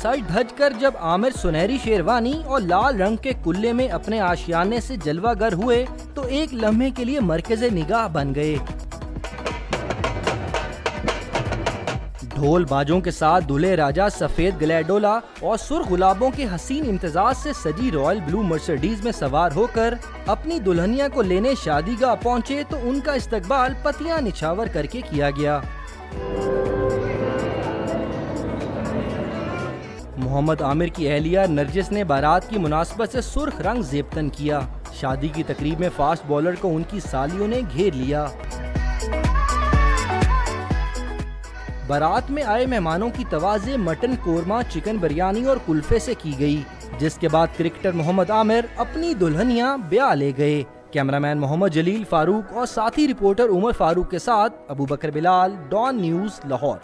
सज धज कर जब आमिर सुनहरी शेरवानी और लाल रंग के कुल्ले में अपने आशियाने से जलवागर हुए तो एक लम्हे के लिए मरकज़े निगाह बन गए। ढोल बाजों के साथ दूल्हे राजा सफेद ग्लैडोला और सुर्ख गुलाबों के हसीन इम्तिजाज से सजी रॉयल ब्लू मर्सिडीज में सवार होकर अपनी दुल्हनिया को लेने शादीगाह पहुंचे तो उनका इस्तकबाल पतियां निछावर करके किया गया। मोहम्मद आमिर की अहलिया नरजिस ने बारात की मुनासबत से सुर्ख रंग ज़ेबतन किया। शादी की तकरीब में फास्ट बॉलर को उनकी सालियों ने घेर लिया। बारात में आए मेहमानों की तवाज़े मटन कोरमा, चिकन बिरयानी और कुल्फे से की गई, जिसके बाद क्रिकेटर मोहम्मद आमिर अपनी दुल्हनिया ब्याह ले गए। कैमरामैन मोहम्मद जलील फारूक और साथी रिपोर्टर उमर फारूक के साथ अबू बकर बिलाल, डॉन न्यूज़, लाहौर।